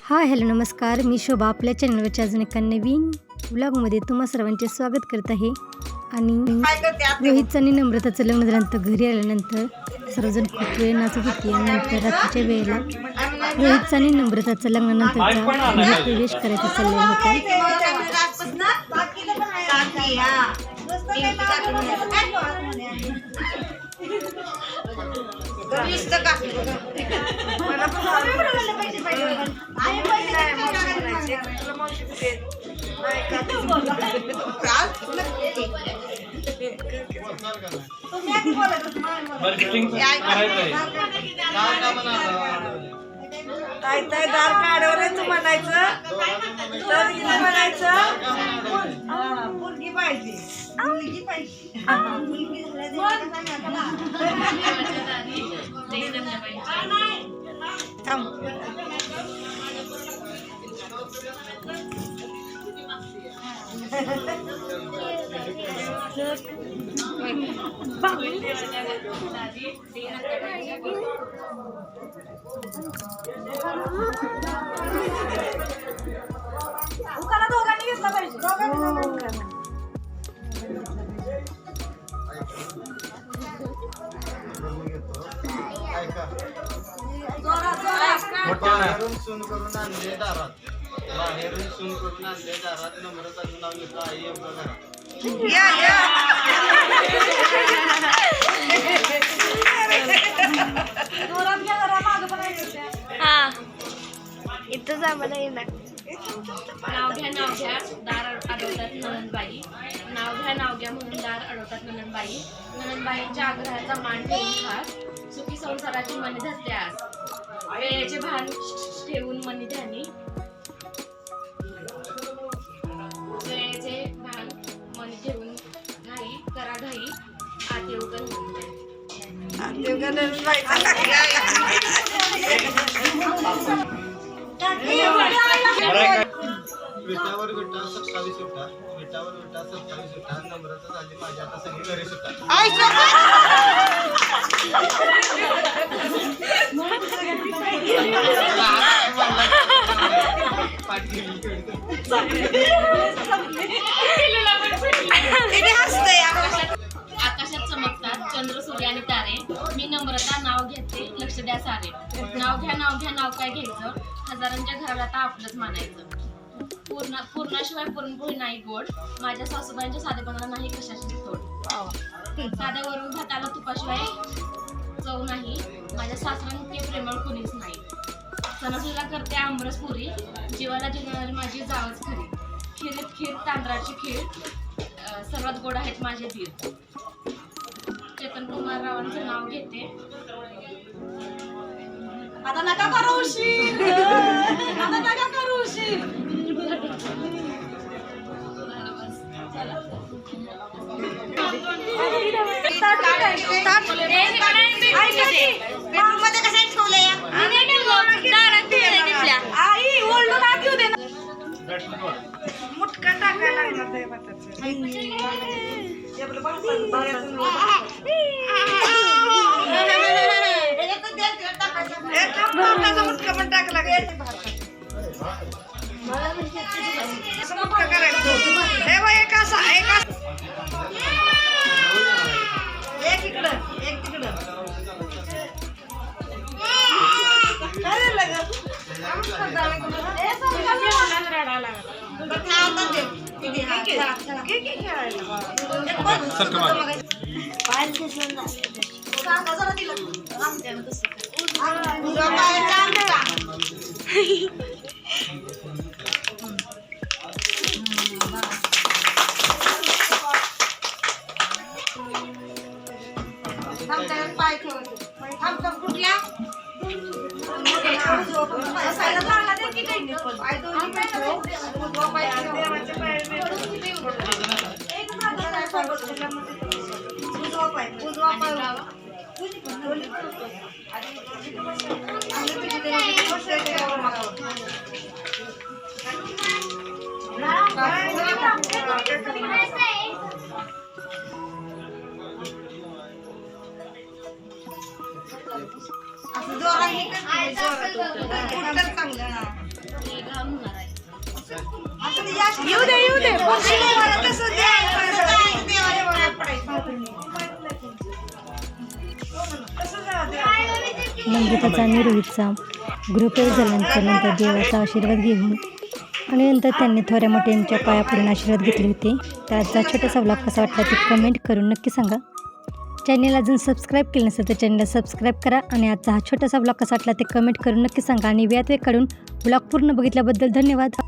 Hi hello नमस्कार, मी शोभा आपल्या चॅनलवरच्या अजून एका नवीन व्लॉगमध्ये तुम्हा सर्वांचे स्वागत करत आहे. आणि रोहितचं आणि नम्रताचं लग्न झाल्यानंतर घरी आल्यानंतर सर्वजण खूप वेळ नाचत होती. आणि नंतर रात्रीच्या वेळेला रोहितचं आणि नम्रताचं लग्नानंतरचा गृहप्रवेश करायचा चाललेला होता. काय दार काढवलं म्हणायचं तर म्हणायचं मुलगी पाहिजे मुलगी पाहिजे मुलगी उकाला दोघांनी घेतला पाहिजे बाहेरून सून करून आणले दारात बाहेरून सून करून आणले दारात नम्रताचं नाव घेतो आई एवढं घरात इथंच आम्हाला येणार. नाव घ्या दार अडवतात ननंदबाई. नाव घ्या म्हणून दार अडवतात ननंदबाई. ननंदबाईंच्या आग्रहाचा मान ठेवून खास सुखी संसाराची मनी धरते आज. वेळेचे भान ठेवून मनी ध्यानी. वेळेचे भान मनी ठेवून घाई करा घाई आत येऊ विटावर विटा 27 विटा विटावर विटा 27 विटा नम्रता झाली माझी आता सगळी घरी सुद्धा आकाशात चमकतात चंद्र सूर्य आणि तारे. मी नम्रता नाव घेते लक्ष द्या सारे. नाव घ्या नाव काय घ्यायचं. हजारांच्या घराला आता आपलंच मानायचं. पूर्णाशिवाय पुरणपोळी नाही गोड. माझ्या सासूबाईंच्या साधेपणाला नाही कशाची तोड. साध्यावरून भाताला तुपाशिवाय चव नाही. माझ्या सासऱ्यांचे प्रेमळ कोणीच नाही. सणासुदीला करते आमरस पुरी. जीवाला जिंकणारी माझी जावच खरी. खीरीत खीर तांदळाची खीर. सर्वात गोड आहेत माझे धीर. चेतन कुमार रावांचं नाव घेते. आता नका करू उशीर आता नका करू उशीर आई ओल्डून आत घेऊ दे मुटका टाकायला लागणार ते मुटका पण टाकला मुटका करायचं एक इकडं एक तिकडं काय झालं ग पाय कुठल्या असं जोरात हे करते, जोरात. कुठं चांगलं ना. येऊ दे येऊ दे नम्रताचा आणि रोहितचा गृहप्रवेश झाल्यानंतर देवाचा आशीर्वाद घेऊन आणि नंतर त्यांनी थोड्या मोठ्यांच्या पाया पडून आशीर्वाद घेतले होते. तर आजचा छोटासा व्लॉग कसा वाटला ते कमेंट करून नक्की सांगा. चॅनेल अजून सबस्क्राईब केलं नसेल तर चॅनलला सबस्क्राईब करा आणि आजचा हा छोटासा व्लॉग कसा वाटला ते कमेंट करून नक्की सांगा. आणि वेळात वेळ काढून व्लॉग पूर्ण बघितल्याबद्दल धन्यवाद.